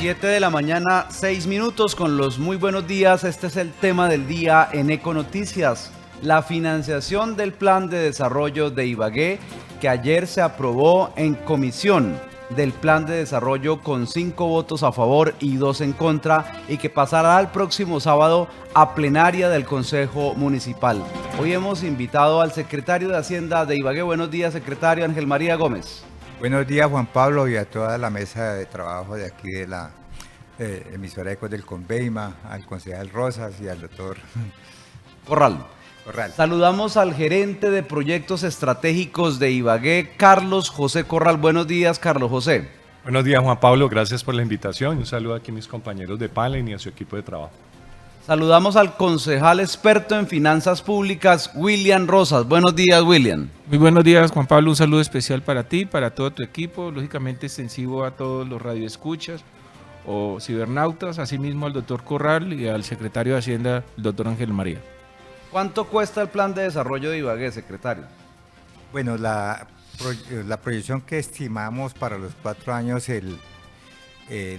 7 de la mañana, 6 minutos con los muy buenos días. Este es el tema del día en Econoticias. La financiación del Plan de Desarrollo de Ibagué, que ayer se aprobó en comisión del Plan de Desarrollo con 5 votos a favor y 2 en contra, y que pasará el próximo sábado a plenaria del Consejo Municipal. Hoy hemos invitado al secretario de Hacienda de Ibagué. Buenos días, secretario Ángel María Gómez. Buenos días, Juan Pablo, y a toda la mesa de trabajo de aquí de la emisora Ecos del Conveima, al concejal Rosas y al doctor Corral. Saludamos al gerente de proyectos estratégicos de Ibagué, Carlos José Corral. Buenos días, Carlos José. Buenos días, Juan Pablo, gracias por la invitación. Un saludo aquí a mis compañeros de panel y a su equipo de trabajo. Saludamos al concejal experto en finanzas públicas, William Rosas. Buenos días, William. Muy buenos días, Juan Pablo. Un saludo especial para ti, para todo tu equipo, lógicamente extensivo a todos los radioescuchas o cibernautas, asimismo al doctor Corral y al secretario de Hacienda, el doctor Ángel María. ¿Cuánto cuesta el plan de desarrollo de Ibagué, secretario? Bueno, la proyección que estimamos para los 4 años,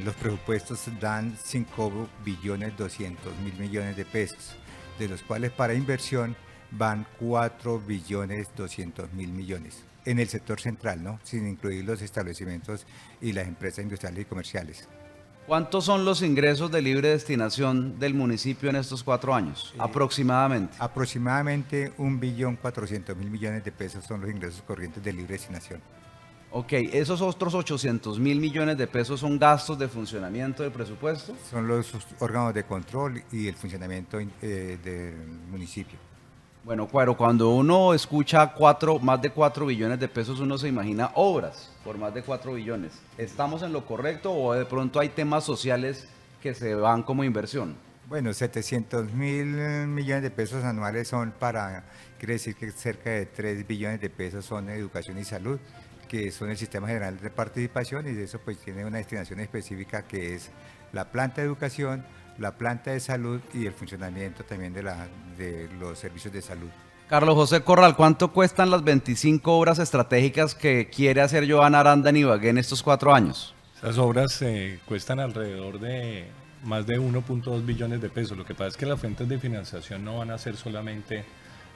los presupuestos dan 5.200.000.000.000 de pesos, de los cuales para inversión van 4.200.000.000.000 en el sector central, ¿no? Sin incluir los establecimientos y las empresas industriales y comerciales. ¿Cuántos son los ingresos de libre destinación del municipio en estos 4 años, aproximadamente? Aproximadamente 1.400.000.000.000 de pesos son los ingresos corrientes de libre destinación. Ok, ¿esos otros 800.000.000.000 de pesos son gastos de funcionamiento del presupuesto? Son los órganos de control y el funcionamiento del municipio. Bueno, claro, cuando uno escucha más de 4 billones de pesos, uno se imagina obras por más de 4 billones. ¿Estamos en lo correcto o de pronto hay temas sociales que se van como inversión? Bueno, 700.000.000.000 de pesos anuales quiere decir que cerca de 3 billones de pesos son educación y salud, que son el Sistema General de Participación, y de eso pues tiene una destinación específica que es la planta de educación, la planta de salud y el funcionamiento también de los servicios de salud. Carlos José Corral, ¿cuánto cuestan las 25 obras estratégicas que quiere hacer Joana Aranda en Ibagué en estos 4 años? Esas obras cuestan alrededor de más de 1.2 billones de pesos. Lo que pasa es que las fuentes de financiación no van a ser solamente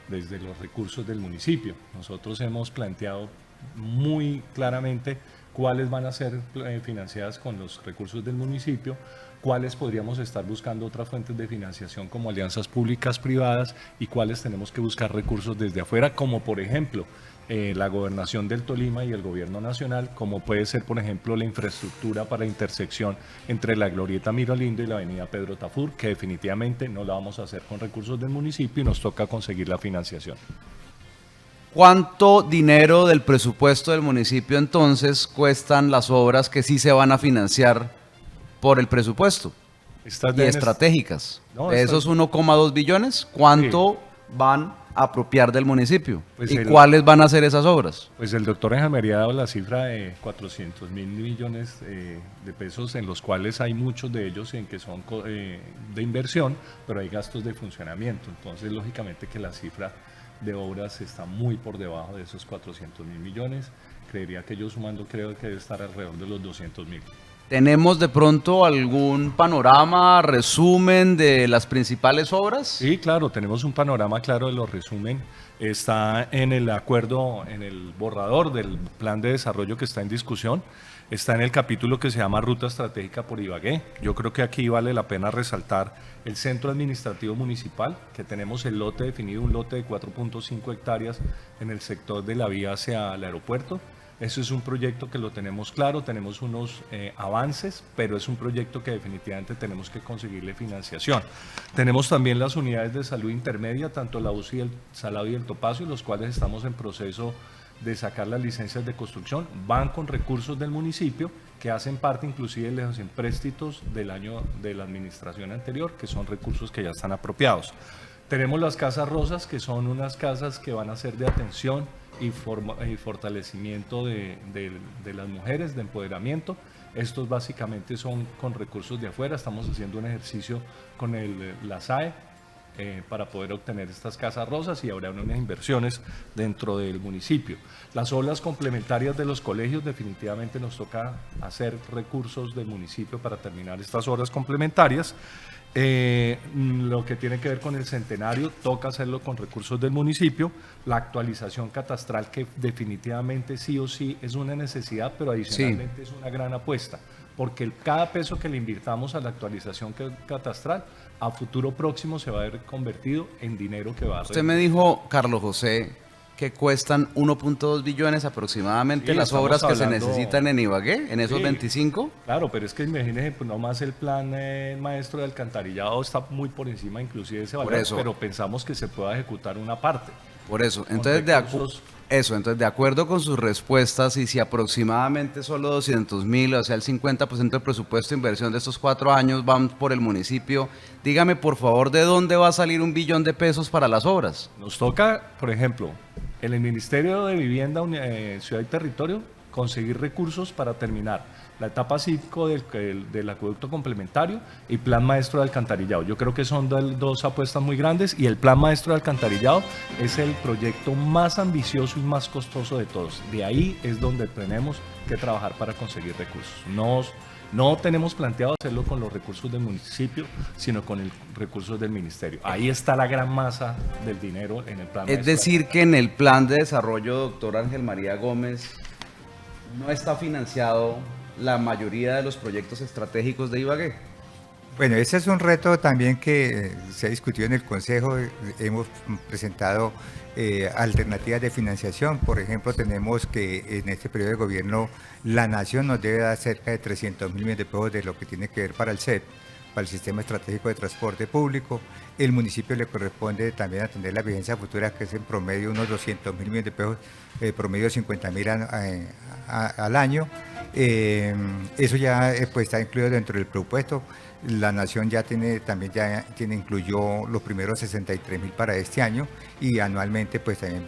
desde los recursos del municipio. Nosotros hemos planteado muy claramente cuáles van a ser financiadas con los recursos del municipio, cuáles podríamos estar buscando otras fuentes de financiación como alianzas públicas privadas y cuáles tenemos que buscar recursos desde afuera, como por ejemplo la gobernación del Tolima y el gobierno nacional, como puede ser por ejemplo la infraestructura para intersección entre la Glorieta Mirolindo y la avenida Pedro Tafur, que definitivamente no la vamos a hacer con recursos del municipio y nos toca conseguir la financiación. ¿Cuánto dinero del presupuesto del municipio entonces cuestan las obras que sí se van a financiar por el presupuesto y estratégicas? No, de esos 1,2 billones, ¿cuánto van a apropiar del municipio? Pues ¿Y cuáles van a ser esas obras? Pues el doctor Ángel María ha dado la cifra de 400.000.000.000 de pesos, en los cuales hay muchos de ellos en que son de inversión, pero hay gastos de funcionamiento. Entonces, lógicamente que la cifra de obras está muy por debajo de esos 400.000.000.000. Creería que yo sumando creo que debe estar alrededor de los 200.000. ¿Tenemos de pronto algún panorama, resumen de las principales obras? Sí, claro, tenemos un panorama claro de los resumen. Está en el acuerdo, en el borrador del plan de desarrollo que está en discusión. Está en el capítulo que se llama Ruta Estratégica por Ibagué. Yo creo que aquí vale la pena resaltar el centro administrativo municipal, que tenemos el lote definido, un lote de 4.5 hectáreas en el sector de la vía hacia el aeropuerto. Eso es un proyecto que lo tenemos claro, tenemos unos avances, pero es un proyecto que definitivamente tenemos que conseguirle financiación. Tenemos también las unidades de salud intermedia, tanto la UCI, el Salado y el Topacio, los cuales estamos en proceso de sacar las licencias de construcción. Van con recursos del municipio que hacen parte inclusive de los empréstitos del año de la administración anterior, que son recursos que ya están apropiados. Tenemos las casas rosas, que son unas casas que van a ser de atención y fortalecimiento de las mujeres, de empoderamiento. Estos básicamente son con recursos de afuera. Estamos haciendo un ejercicio con la SAE para poder obtener estas casas rosas y habrá unas inversiones dentro del municipio. Las obras complementarias de los colegios, definitivamente nos toca hacer recursos del municipio para terminar estas obras complementarias. Lo que tiene que ver con el centenario, toca hacerlo con recursos del municipio. La actualización catastral, que definitivamente sí o sí es una necesidad, pero adicionalmente es una gran apuesta, porque cada peso que le invirtamos a la actualización catastral, a futuro próximo se va a ver convertido en dinero que va a... Usted me dijo, Carlos José, que cuestan 1.2 billones aproximadamente Sí, las obras que se hablando... necesitan en Ibagué, en esos Sí, 25. Claro, pero es que imagínese, pues nomás el plan maestro de alcantarillado está muy por encima inclusive de ese valor, pero pensamos que se pueda ejecutar una parte. Por eso, entonces de acuerdo con sus respuestas, y si aproximadamente solo 200.000, o sea el 50% del presupuesto de inversión de estos 4 años van por el municipio, dígame por favor de dónde va a salir 1 billón de pesos para las obras. Nos toca, por ejemplo, en el Ministerio de Vivienda, Ciudad y Territorio, conseguir recursos para terminar la etapa 5 del acueducto complementario y plan maestro de alcantarillado. Yo creo que son dos apuestas muy grandes, y el plan maestro de alcantarillado es el proyecto más ambicioso y más costoso de todos. De ahí es donde tenemos que trabajar para conseguir recursos. No tenemos planteado hacerlo con los recursos del municipio, sino con los recursos del ministerio. Ahí está la gran masa del dinero en el plan. Es decir, que en el plan de desarrollo, doctor Ángel María Gómez, no está financiado la mayoría de los proyectos estratégicos de Ibagué. Bueno, ese es un reto también que se ha discutido en el Consejo. Hemos presentado alternativas de financiación. Por ejemplo, tenemos que en este periodo de gobierno la Nación nos debe dar cerca de 300.000 millones de pesos de lo que tiene que ver para el CEP, para el Sistema Estratégico de Transporte Público. El municipio le corresponde también atender la vigencia futura, que es en promedio unos 200.000 millones de pesos, promedio 50.000 al año. Eso ya pues, está incluido dentro del presupuesto. La Nación ya incluyó los primeros 63.000 para este año, y anualmente pues también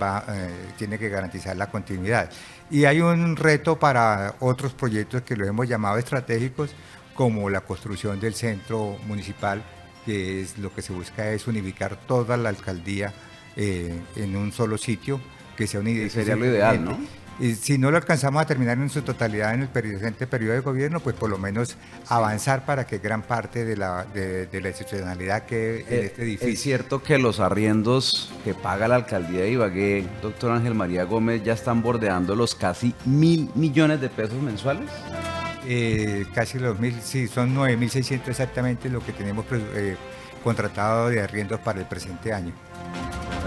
tiene que garantizar la continuidad. Y hay un reto para otros proyectos que los hemos llamado estratégicos, como la construcción del centro municipal, que es lo que se busca es unificar toda la alcaldía en un solo sitio, que sea un edificio. Sería lo ideal, ¿no? Y si no lo alcanzamos a terminar en su totalidad en el presente periodo de gobierno, pues por lo menos avanzar para que gran parte de la institucionalidad quede en este edificio. ¿Es cierto que los arriendos que paga la alcaldía de Ibagué, doctor Ángel María Gómez, ya están bordeando los casi 1.000 millones de pesos mensuales? Casi los 1.000, sí, son 9.600 exactamente lo que tenemos contratado de arriendos para el presente año.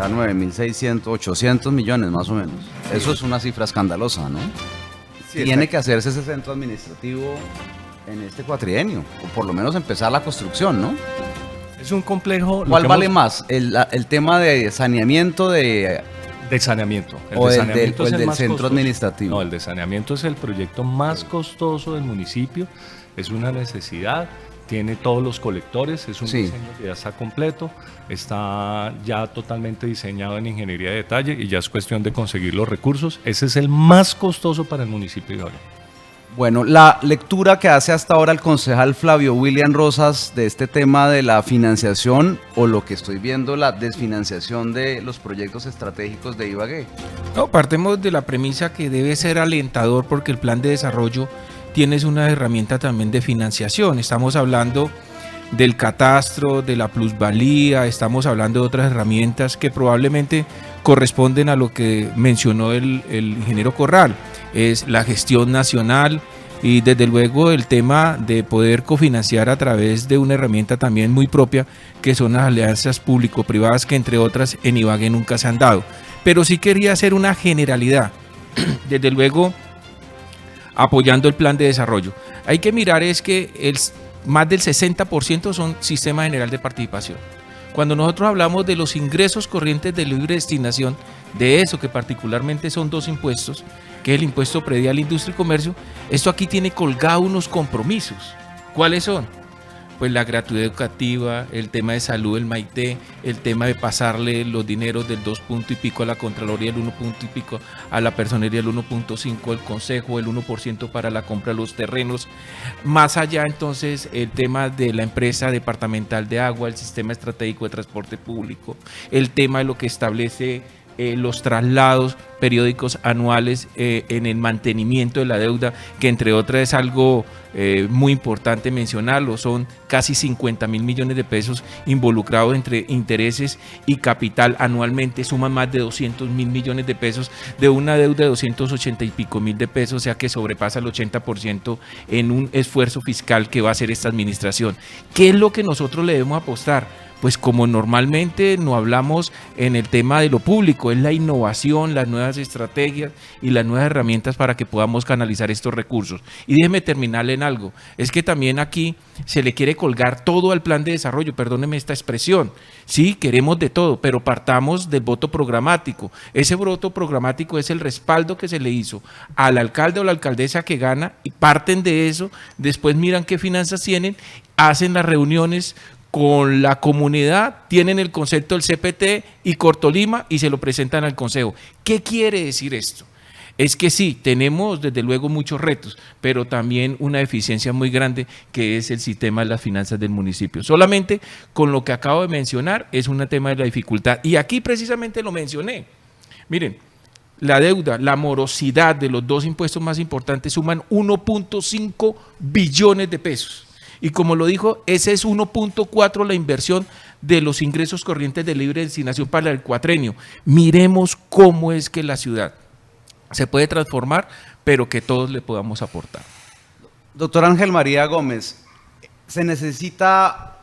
A 9.600, 800 millones más o menos. Sí. Eso es una cifra escandalosa, ¿no? Sí, tiene que hacerse ese centro administrativo en este cuatrienio, o por lo menos empezar la construcción, ¿no? Es un complejo... ¿Cuál vale más? ¿El tema de saneamiento de saneamiento? ¿O el del centro administrativo? No, el de saneamiento es el proyecto más costoso del municipio, es una necesidad. Tiene todos los colectores, es un diseño que ya está completo, está ya totalmente diseñado en ingeniería de detalle, y ya es cuestión de conseguir los recursos. Ese es el más costoso para el municipio de Ibagué. Bueno, la lectura que hace hasta ahora el concejal Flavio William Rosas de este tema de la financiación, o lo que estoy viendo, la desfinanciación de los proyectos estratégicos de Ibagué. No, partemos de la premisa que debe ser alentador, porque el plan de desarrollo tienes una herramienta también de financiación. Estamos hablando del catastro, de la plusvalía, estamos hablando de otras herramientas que probablemente corresponden a lo que mencionó el ingeniero Corral, es la gestión nacional, y desde luego el tema de poder cofinanciar a través de una herramienta también muy propia, que son las alianzas público-privadas, que entre otras en Ibagué nunca se han dado. Pero sí quería hacer una generalidad, desde luego apoyando el plan de desarrollo. Hay que mirar es que más del 60% son sistema general de participación. Cuando nosotros hablamos de los ingresos corrientes de libre destinación, de eso que particularmente son 2 impuestos, que es el impuesto predial, industria y comercio, esto aquí tiene colgado unos compromisos. ¿Cuáles son? pues la gratuidad educativa, el tema de salud, el Maite, el tema de pasarle los dineros del 2 punto y pico a la Contraloría, el 1 punto y pico a la Personería, el 1.5 al Consejo, el 1% para la compra de los terrenos. Más allá entonces el tema de la empresa departamental de agua, el sistema estratégico de transporte público, el tema de lo que establece los traslados periódicos anuales en el mantenimiento de la deuda, que entre otras es algo muy importante mencionarlo, son casi 50.000 millones de pesos involucrados entre intereses y capital anualmente, suman más de 200.000 millones de pesos de una deuda de 280 y pico mil de pesos, o sea que sobrepasa el 80% en un esfuerzo fiscal que va a hacer esta administración. ¿Qué es lo que nosotros le debemos apostar? Pues como normalmente no hablamos en el tema de lo público, es la innovación, las nuevas estrategias y las nuevas herramientas para que podamos canalizar estos recursos. Y déjeme terminarle en algo, es que también aquí se le quiere colgar todo al plan de desarrollo, perdóneme esta expresión, sí, queremos de todo, pero partamos del voto programático. Ese voto programático es el respaldo que se le hizo al alcalde o la alcaldesa que gana y parten de eso, después miran qué finanzas tienen, hacen las reuniones con la comunidad, tienen el concepto del CPT y Cortolima y se lo presentan al Consejo. ¿Qué quiere decir esto? Es que sí, tenemos desde luego muchos retos, pero también una deficiencia muy grande que es el sistema de las finanzas del municipio. Solamente con lo que acabo de mencionar es un tema de la dificultad. Y aquí precisamente lo mencioné. Miren, la deuda, la morosidad de los dos impuestos más importantes suman 1.5 billones de pesos. Y como lo dijo, ese es 1.4 la inversión de los ingresos corrientes de libre destinación para el cuatrenio. Miremos cómo es que la ciudad se puede transformar, pero que todos le podamos aportar. Doctor Ángel María Gómez, ¿se necesita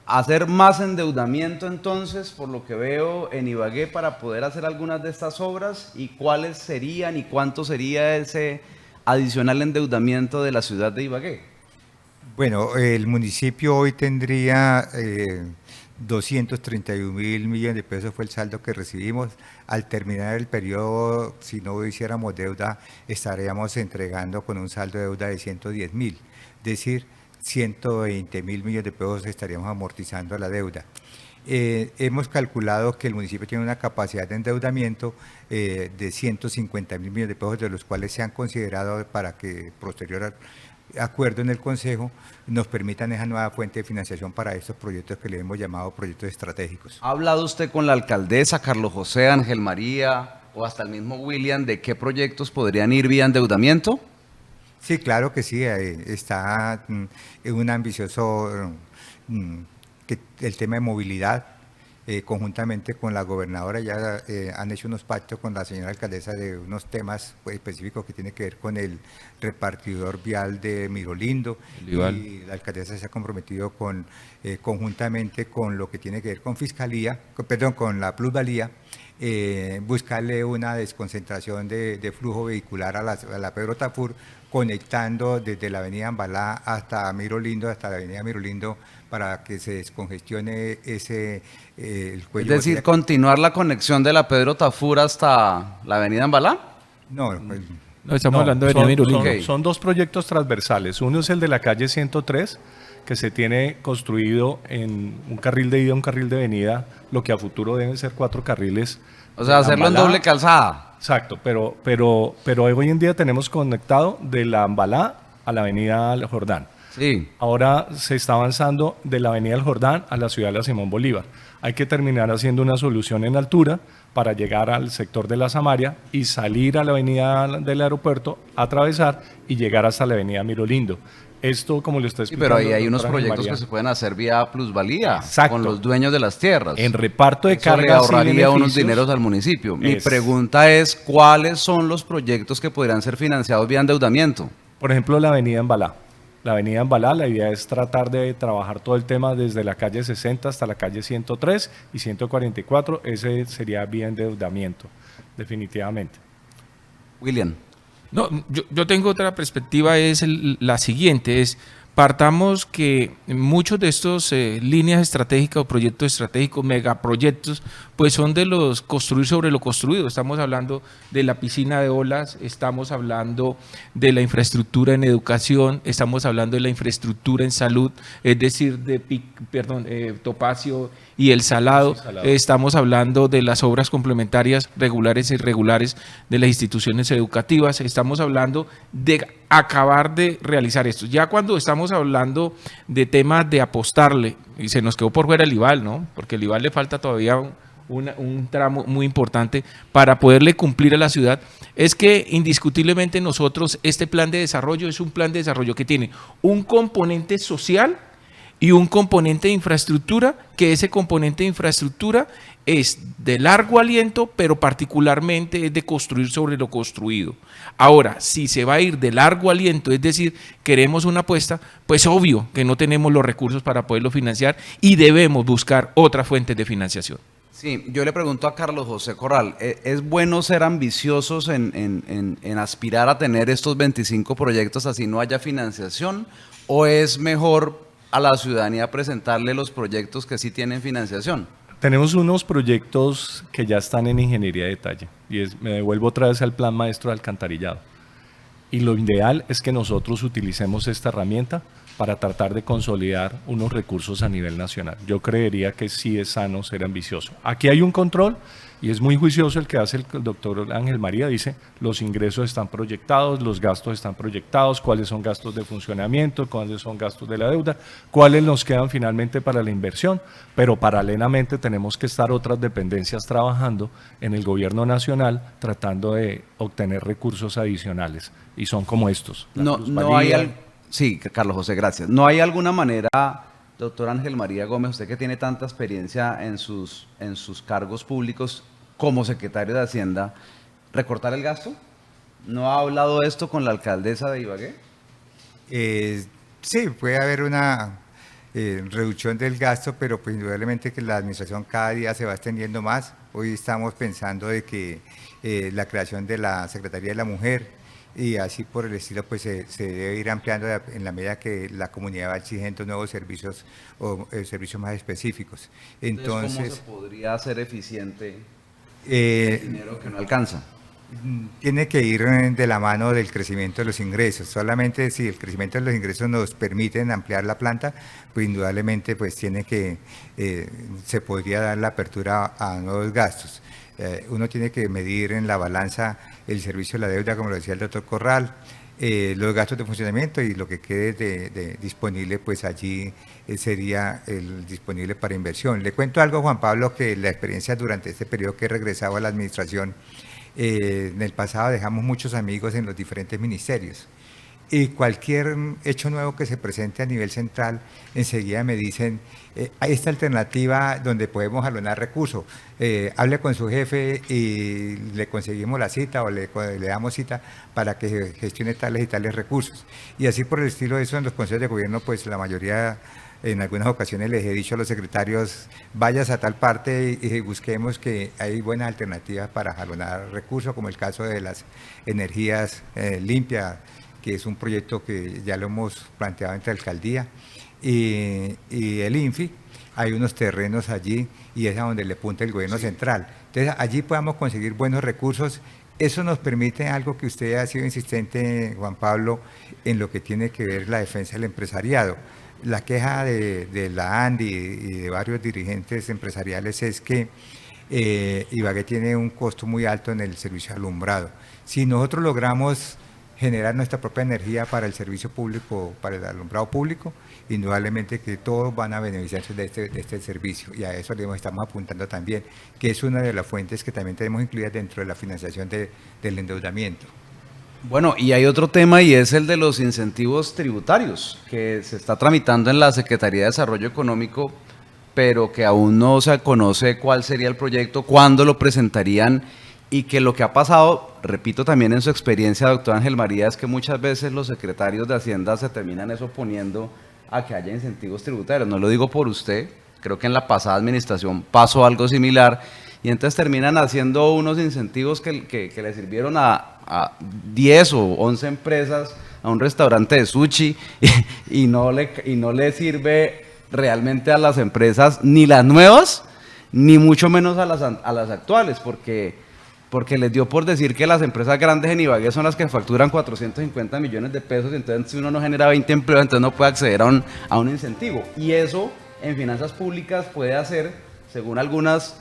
hacer más endeudamiento entonces, por lo que veo en Ibagué, para poder hacer algunas de estas obras? ¿Y cuáles serían y cuánto sería ese adicional endeudamiento de la ciudad de Ibagué? Bueno, el municipio hoy tendría 231.000 millones de pesos, fue el saldo que recibimos. Al terminar el periodo, si no hiciéramos deuda, estaríamos entregando con un saldo de deuda de 110.000, es decir, 120.000 millones de pesos estaríamos amortizando la deuda. Hemos calculado que el municipio tiene una capacidad de endeudamiento de 150.000 millones de pesos, de los cuales se han considerado para que posterior acuerdo en el Consejo nos permitan esa nueva fuente de financiación para estos proyectos que le hemos llamado proyectos estratégicos. ¿Ha hablado usted con la alcaldesa, Carlos José, Ángel María o hasta el mismo William de qué proyectos podrían ir vía endeudamiento? Sí, claro que sí, está un ambicioso el tema de movilidad. Conjuntamente con la gobernadora ya han hecho unos pactos con la señora alcaldesa de unos temas pues, específicos que tienen que ver con el repartidor vial de Mirolindo, y la alcaldesa se ha comprometido con conjuntamente con lo que tiene que ver con fiscalía, con la plusvalía, buscarle una desconcentración de flujo vehicular a la Pedro Tafur, conectando desde la avenida Ambalá hasta Mirolindo, hasta la avenida Mirolindo, para que se descongestione el cuello. Es decir, continuar la conexión de la Pedro Tafur hasta la avenida Ambalá. No, pues, no, estamos hablando de Mirolindo. Son dos proyectos transversales. Uno es el de la calle 103, que se tiene construido en un carril de ida y un carril de venida, lo que a futuro deben ser 4 carriles. O sea, hacerlo en doble calzada. Exacto, pero hoy en día tenemos conectado de la Ambalá a la avenida El Jordán. Sí. Ahora se está avanzando de la avenida El Jordán a la ciudad de la Simón Bolívar. Hay que terminar haciendo una solución en altura para llegar al sector de la Samaria y salir a la avenida del aeropuerto, atravesar y llegar hasta la avenida Mirolindo. Esto, como le está explicando. Sí, pero ahí hay unos proyectos María, que se pueden hacer vía plusvalía. Exacto, con los dueños de las tierras. En reparto de Eso cargas le ahorraría y unos dineros al municipio. Mi Es. pregunta es, ¿cuáles son los proyectos que podrían ser financiados vía endeudamiento? Por ejemplo, la avenida Ambalá. La avenida Ambalá, la idea es tratar de trabajar todo el tema desde la calle 60 hasta la calle 103 y 144. Ese sería vía endeudamiento, definitivamente. William. No, yo tengo otra perspectiva, es la siguiente, es partamos que muchos de estos líneas estratégicas o proyectos estratégicos, megaproyectos, pues pues son de los construir sobre lo construido. Estamos hablando de la piscina de olas, estamos hablando de la infraestructura en educación, estamos hablando de la infraestructura en salud, es decir, Topacio y El Salado, estamos hablando de las obras complementarias regulares e irregulares de las instituciones educativas, estamos hablando de acabar de realizar esto. Ya cuando estamos hablando de temas de apostarle, y se nos quedó por fuera el IVAL, ¿no? Porque el IVAL le falta todavía un tramo muy importante para poderle cumplir a la ciudad, es que indiscutiblemente nosotros, este plan de desarrollo es un plan de desarrollo que tiene un componente social y un componente de infraestructura, que ese componente de infraestructura es de largo aliento, pero particularmente es de construir sobre lo construido. Ahora, si se va a ir de largo aliento, es decir, queremos una apuesta, pues obvio que no tenemos los recursos para poderlo financiar y debemos buscar otras fuentes de financiación. Sí, yo le pregunto a Carlos José Corral, ¿es bueno ser ambiciosos en aspirar a tener estos 25 proyectos así no haya financiación? ¿O es mejor a la ciudadanía presentarle los proyectos que sí tienen financiación? Tenemos unos proyectos que ya están en ingeniería de detalle y me devuelvo otra vez al plan maestro de alcantarillado. Y lo ideal es que nosotros utilicemos esta herramienta para tratar de consolidar unos recursos a nivel nacional. Yo creería que sí es sano ser ambicioso. Aquí hay un control y es muy juicioso el que hace el doctor Ángel María, dice los ingresos están proyectados, los gastos están proyectados, cuáles son gastos de funcionamiento, cuáles son gastos de la deuda, cuáles nos quedan finalmente para la inversión, pero paralelamente tenemos que estar otras dependencias trabajando en el gobierno nacional tratando de obtener recursos adicionales y son como estos. No hay Sí, Carlos José, gracias. ¿No hay alguna manera, doctor Ángel María Gómez, usted que tiene tanta experiencia en sus cargos públicos como secretario de Hacienda, recortar el gasto? ¿No ha hablado esto con la alcaldesa de Ibagué? Sí, puede haber una reducción del gasto, pero pues indudablemente que la administración cada día se va extendiendo más. Hoy estamos pensando de que la creación de la Secretaría de la Mujer, y así por el estilo, pues se debe ir ampliando en la medida que la comunidad va exigiendo nuevos servicios o servicios más específicos. Entonces, ¿cómo se podría hacer eficiente el dinero que no alcanza? Tiene que ir de la mano del crecimiento de los ingresos. Solamente si el crecimiento de los ingresos nos permiten ampliar la planta, pues indudablemente pues se podría dar la apertura a nuevos gastos. Uno tiene que medir en la balanza el servicio de la deuda, como lo decía el doctor Corral, los gastos de funcionamiento y lo que quede disponible, pues allí sería el disponible para inversión. Le cuento algo, Juan Pablo, que la experiencia durante este periodo que he regresado a la administración, en el pasado dejamos muchos amigos en los diferentes ministerios. Y cualquier hecho nuevo que se presente a nivel central, enseguida me dicen, hay esta alternativa donde podemos jalonar recursos. Hable con su jefe y le conseguimos la cita o le damos cita para que gestione tales y tales recursos. Y así por el estilo de eso en los consejos de gobierno, pues la mayoría, en algunas ocasiones les he dicho a los secretarios, vayas a tal parte y busquemos que hay buenas alternativas para jalonar recursos, como el caso de las energías limpias, que es un proyecto que ya lo hemos planteado entre alcaldía y el INFI. Hay unos terrenos allí y es a donde le apunta el gobierno central. Entonces allí podamos conseguir buenos recursos. Eso nos permite algo que usted ha sido insistente, Juan Pablo, en lo que tiene que ver la defensa del empresariado. La queja de la ANDI y de varios dirigentes empresariales es que Ibagué tiene un costo muy alto en el servicio alumbrado. Si nosotros logramos generar nuestra propia energía para el servicio público, para el alumbrado público, indudablemente que todos van a beneficiarse de este servicio, y a eso le estamos apuntando también, que es una de las fuentes que también tenemos incluidas dentro de la financiación del endeudamiento. Bueno, y hay otro tema y es el de los incentivos tributarios, que se está tramitando en la Secretaría de Desarrollo Económico, pero que aún no se conoce cuál sería el proyecto, cuándo lo presentarían, y que lo que ha pasado, repito también en su experiencia, doctor Ángel María, es que muchas veces los secretarios de Hacienda se terminan oponiendo a que haya incentivos tributarios. No lo digo por usted, creo que en la pasada administración pasó algo similar, y entonces terminan haciendo unos incentivos que le sirvieron a 10 o 11 empresas, a un restaurante de sushi, y no le sirve realmente a las empresas, ni las nuevas, ni mucho menos a las actuales, porque les dio por decir que las empresas grandes en Ibagué son las que facturan 450 millones de pesos, y entonces si uno no genera 20 empleos, entonces no puede acceder a un incentivo. Y eso en finanzas públicas puede hacer, según algunas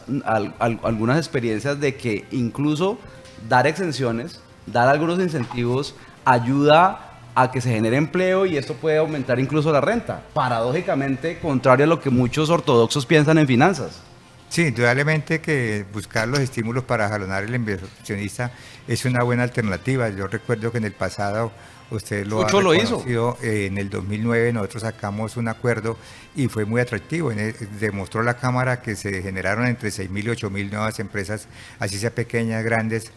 experiencias, de que incluso dar exenciones, dar algunos incentivos, ayuda a que se genere empleo, y esto puede aumentar incluso la renta. Paradójicamente, contrario a lo que muchos ortodoxos piensan en finanzas. Sí, indudablemente que buscar los estímulos para jalonar el inversionista es una buena alternativa. Yo recuerdo que en el pasado, usted lo Sucho ha lo hizo. reconocido, en el 2009 nosotros sacamos un acuerdo y fue muy atractivo. Demostró la Cámara que se generaron entre 6.000 y 8.000 nuevas empresas, así sea pequeñas, grandes,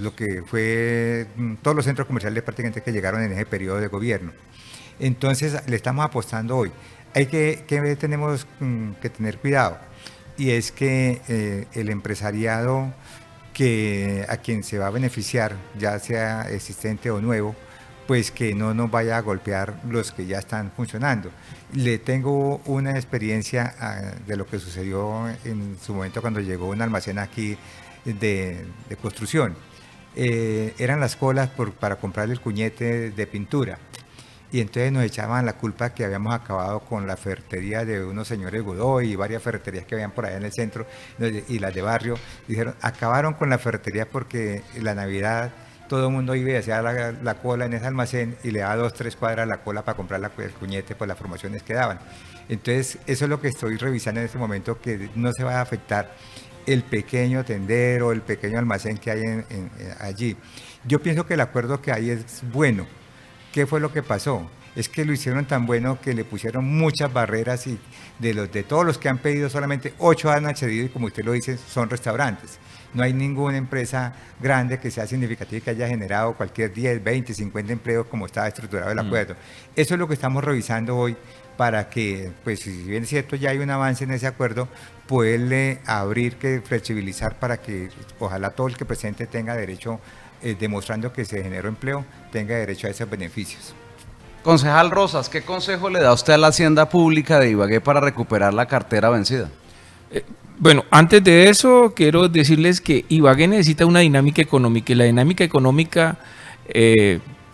lo que fue todos los centros comerciales prácticamente que llegaron en ese periodo de gobierno. Entonces le estamos apostando hoy. Tenemos que tener cuidado, y es que el empresariado a quien se va a beneficiar, ya sea existente o nuevo, pues que no nos vaya a golpear los que ya están funcionando. Le tengo una experiencia de lo que sucedió en su momento cuando llegó un almacén aquí de construcción. Eran las colas para comprarle el cuñete de pintura. Y entonces nos echaban la culpa que habíamos acabado con la ferretería de unos señores Godoy y varias ferreterías que habían por allá en el centro y las de barrio. Dijeron, acabaron con la ferretería porque la Navidad todo el mundo iba y hacía la cola en ese almacén y le daba 2 o 3 cuadras la cola para comprar el cuñete por las formaciones que daban. Entonces eso es lo que estoy revisando en este momento, que no se va a afectar el pequeño tendero, el pequeño almacén que hay allí. Yo pienso que el acuerdo que hay es bueno. ¿Qué fue lo que pasó? Es que lo hicieron tan bueno que le pusieron muchas barreras, y de todos los que han pedido, solamente 8 han accedido, y como usted lo dice, son restaurantes. No hay ninguna empresa grande que sea significativa y que haya generado cualquier 10, 20, 50 empleos como estaba estructurado el acuerdo. Eso es lo que estamos revisando hoy para que, pues si bien es cierto ya hay un avance en ese acuerdo, poderle abrir, flexibilizar para que ojalá todo el que presente tenga derecho, demostrando que se generó empleo, tenga derecho a esos beneficios. Concejal Rosas, ¿qué consejo le da usted a la Hacienda Pública de Ibagué para recuperar la cartera vencida? Bueno, antes de eso, quiero decirles que Ibagué necesita una dinámica económica, y la dinámica económica,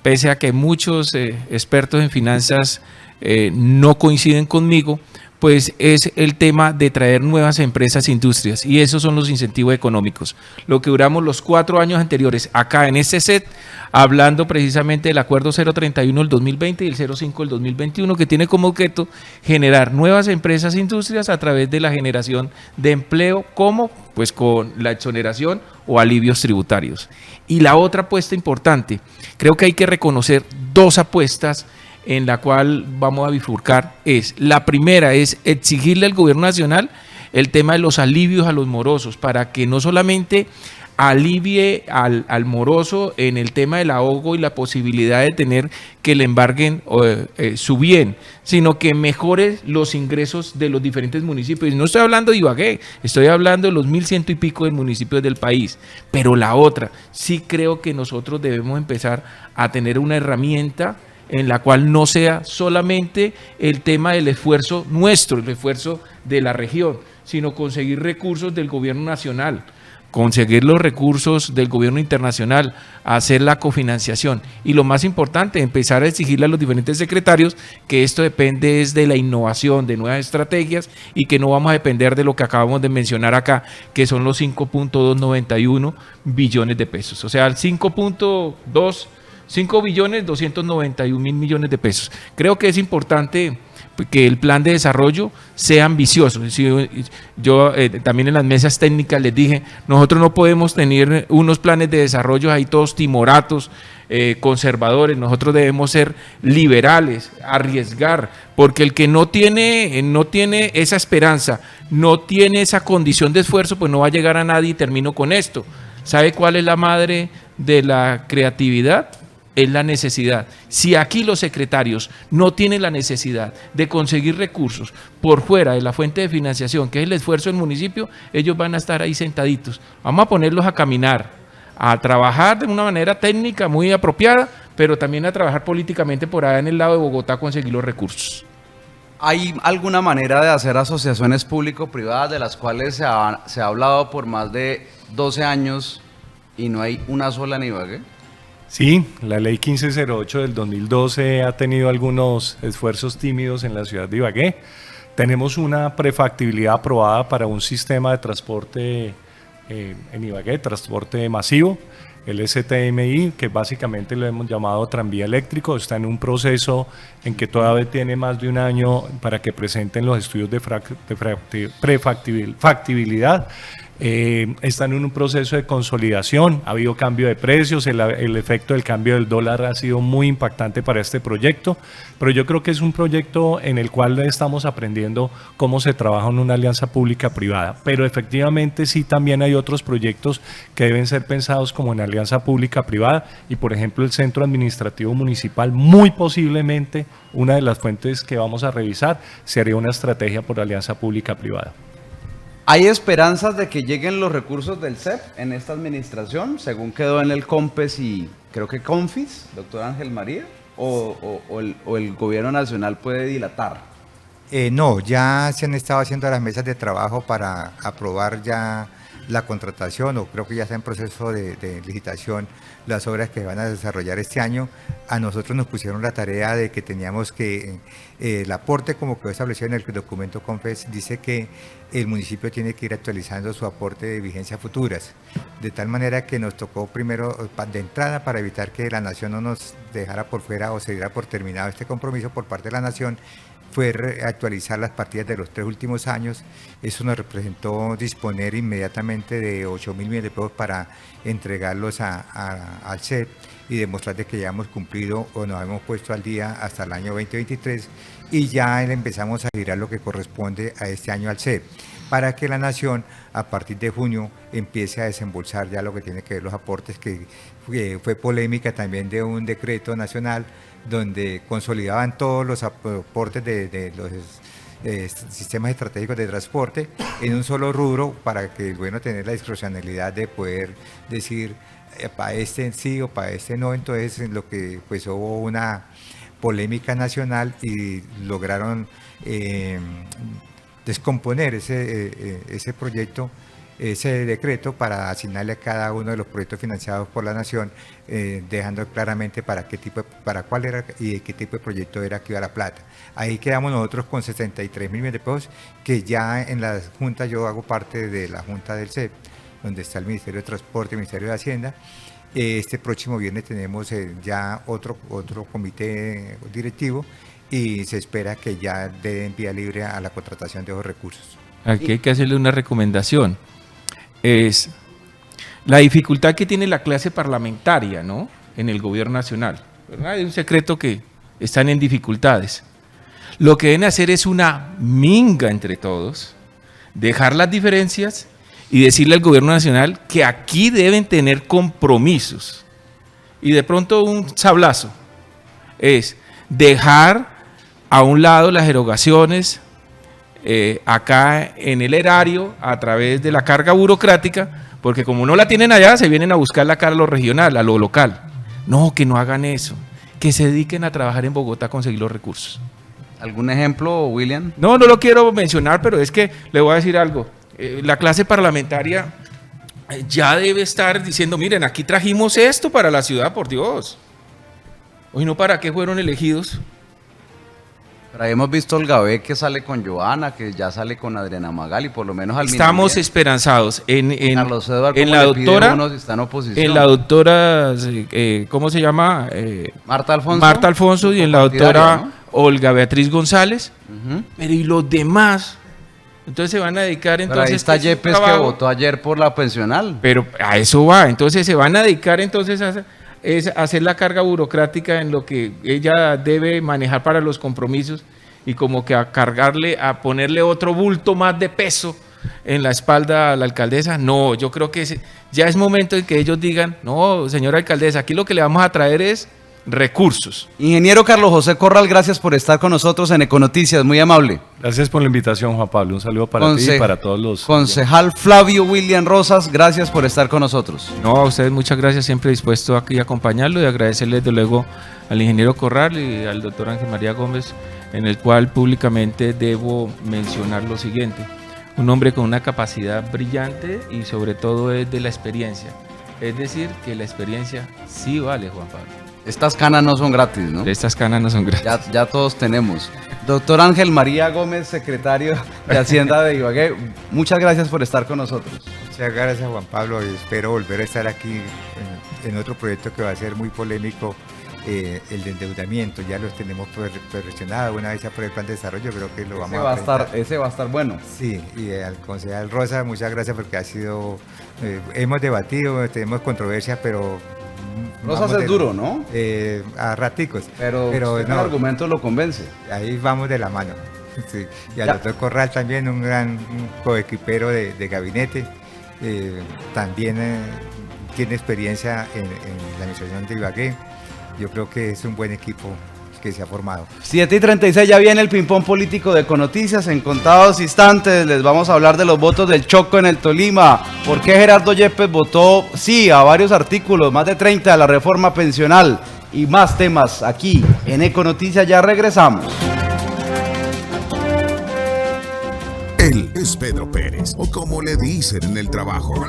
pese a que muchos expertos en finanzas no coinciden conmigo, pues es el tema de traer nuevas empresas e industrias, y esos son los incentivos económicos. Lo que duramos los 4 años anteriores acá en este set, hablando precisamente del acuerdo 031 del 2020 y el 05 del 2021, que tiene como objeto generar nuevas empresas e industrias a través de la generación de empleo, como pues con la exoneración o alivios tributarios. Y la otra apuesta importante, creo que hay que reconocer 2 apuestas en la cual vamos a bifurcar. La primera es exigirle al gobierno nacional el tema de los alivios a los morosos, para que no solamente alivie al moroso en el tema del ahogo y la posibilidad de tener que le embarguen su bien, sino que mejore los ingresos de los diferentes municipios. No estoy hablando de Ibagué, estoy hablando de los 1.100 y pico de municipios del país. Pero la otra, sí creo que nosotros debemos empezar a tener una herramienta en la cual no sea solamente el tema del esfuerzo nuestro, el esfuerzo de la región, sino conseguir recursos del gobierno nacional, conseguir los recursos del gobierno internacional, hacer la cofinanciación, y lo más importante, empezar a exigirle a los diferentes secretarios que esto depende es de la innovación, de nuevas estrategias, y que no vamos a depender de lo que acabamos de mencionar acá, que son los 5.291 billones de pesos, o sea, el 5.291 millones de pesos. Creo que es importante que el plan de desarrollo sea ambicioso. Yo también en las mesas técnicas les dije, nosotros no podemos tener unos planes de desarrollo ahí todos timoratos, conservadores. Nosotros debemos ser liberales, arriesgar, porque el que no tiene esa esperanza, no tiene esa condición de esfuerzo, pues no va a llegar a nadie. Y termino con esto. ¿Sabe cuál es la madre de la creatividad? Es la necesidad. Si aquí los secretarios no tienen la necesidad de conseguir recursos por fuera de la fuente de financiación, que es el esfuerzo del municipio, ellos van a estar ahí sentaditos. Vamos a ponerlos a caminar, a trabajar de una manera técnica muy apropiada, pero también a trabajar políticamente por allá en el lado de Bogotá a conseguir los recursos. ¿Hay alguna manera de hacer asociaciones público-privadas de las cuales se ha hablado por más de 12 años y no hay una sola en Ibagué? Sí, la ley 1508 del 2012 ha tenido algunos esfuerzos tímidos en la ciudad de Ibagué. Tenemos una prefactibilidad aprobada para un sistema de transporte en Ibagué, transporte masivo, el STMI, que básicamente lo hemos llamado tranvía eléctrico. Está en un proceso en que todavía tiene más de un año para que presenten los estudios de prefactibilidad. Están en un proceso de consolidación, ha habido cambio de precios, el efecto del cambio del dólar ha sido muy impactante para este proyecto, pero yo creo que es un proyecto en el cual estamos aprendiendo cómo se trabaja en una alianza pública-privada, pero efectivamente sí también hay otros proyectos que deben ser pensados como en alianza pública-privada y por ejemplo el Centro Administrativo Municipal, muy posiblemente una de las fuentes que vamos a revisar sería una estrategia por alianza pública-privada. ¿Hay esperanzas de que lleguen los recursos del CEP en esta administración, según quedó en el COMPES y creo que CONFIS, doctor Ángel María, o el gobierno nacional puede dilatar? No, ya se han estado haciendo las mesas de trabajo para aprobar ya la contratación, o creo que ya está en proceso de licitación las obras que van a desarrollar este año. A nosotros nos pusieron la tarea de que teníamos que, el aporte como quedó establecido en el documento CONFES, dice que el municipio tiene que ir actualizando su aporte de vigencia futuras, de tal manera que nos tocó primero de entrada, para evitar que la nación no nos dejara por fuera o se diera por terminado este compromiso por parte de la nación, fue actualizar las partidas de los 3 últimos años. Eso nos representó disponer inmediatamente de 8.000 millones de pesos para entregarlos al CEP y demostrar de que ya hemos cumplido o nos hemos puesto al día hasta el año 2023 y ya empezamos a girar lo que corresponde a este año al CEP, para que la nación a partir de junio empiece a desembolsar ya lo que tiene que ver los aportes, que fue polémica también de un decreto nacional donde consolidaban todos los aportes de los sistemas estratégicos de transporte en un solo rubro, para que el gobierno tenga la discrecionalidad de poder decir para este sí o para este no. Entonces, en lo que pues hubo una polémica nacional y lograron descomponer ese proyecto, ese decreto, para asignarle a cada uno de los proyectos financiados por la nación, dejando claramente para cuál era y de qué tipo de proyecto era que iba la plata. Ahí quedamos nosotros con 63.000 millones de pesos, que ya en la Junta, yo hago parte de la Junta del CEP, donde está el Ministerio de Transporte, el Ministerio de Hacienda. Este próximo viernes tenemos ya otro comité directivo y se espera que ya den vía libre a la contratación de esos recursos. Aquí hay que hacerle una recomendación. Es la dificultad que tiene la clase parlamentaria, ¿no?, en el gobierno nacional, ¿verdad? Es un secreto que están en dificultades. Lo que deben hacer es una minga entre todos, dejar las diferencias y decirle al gobierno nacional que aquí deben tener compromisos. Y de pronto un sablazo es dejar a un lado las erogaciones acá en el erario a través de la carga burocrática, porque como no la tienen allá, se vienen a buscar la cara a lo regional, a lo local. No, que no hagan eso, que se dediquen a trabajar en Bogotá a conseguir los recursos. ¿Algún ejemplo, William? No lo quiero mencionar, pero es que le voy a decir algo. La clase parlamentaria ya debe estar diciendo, miren, aquí trajimos esto para la ciudad, por Dios. Hoy no, ¿para qué fueron elegidos? Pero ahí hemos visto el Gavé que sale con Joana, que ya sale con Adriana Magali, por lo menos al Estamos esperanzados en la doctora, ¿cómo se llama? Marta Alfonso y en la doctora, ¿no?, Olga Beatriz González. Pero ¿y los demás? Entonces se van a dedicar entonces... Pero ahí está Yepes, que votó ayer por la pensional. Pero a eso va, entonces se van a dedicar entonces a hacer la carga burocrática en lo que ella debe manejar para los compromisos, y como que a ponerle otro bulto más de peso en la espalda a la alcaldesa. No, yo creo que ya es momento en que ellos digan, no, señora alcaldesa, aquí lo que le vamos a traer es recursos. Ingeniero Carlos José Corral, gracias por estar con nosotros en Econoticias, muy amable. Gracias por la invitación, Juan Pablo, un saludo para ti y para todos los... Concejal Flavio William Rosas, gracias por estar con nosotros. No, a ustedes muchas gracias, siempre dispuesto aquí a acompañarlo, y agradecerles de luego al ingeniero Corral y al doctor Ángel María Gómez en el cual públicamente debo mencionar lo siguiente. Un hombre con una capacidad brillante y sobre todo es de la experiencia. Es decir, que la experiencia sí vale, Juan Pablo. Estas canas no son gratis, ¿no? Estas canas no son gratis. Ya todos tenemos. Doctor Ángel María Gómez, secretario de Hacienda de Ibagué, muchas gracias por estar con nosotros. Muchas gracias, Juan Pablo, y espero volver a estar aquí en otro proyecto que va a ser muy polémico, el de endeudamiento. Ya los tenemos perfeccionados. Una vez ya por el plan de desarrollo, creo que lo vamos a presentar. Ese va a estar bueno. Sí, y al concejal Rosa, muchas gracias porque ha sido, hemos debatido, tenemos controversias, pero... Rosas es duro, ¿no? A raticos. Pero el argumento lo convence. Ahí vamos de la mano. Sí. Y al doctor Corral también, un gran coequipero de gabinete. También tiene experiencia en la administración de Ibagué. Yo creo que es un buen equipo que se ha formado. 7:36, ya viene el ping-pong político de Econoticias. En contados instantes les vamos a hablar de los votos del Chocó en el Tolima. ¿Por qué Gerardo Yepes votó sí a varios artículos, más de 30 de la reforma pensional? Y más temas aquí en Econoticias. Ya regresamos. Él es Pedro Pérez, o como le dicen en el trabajo,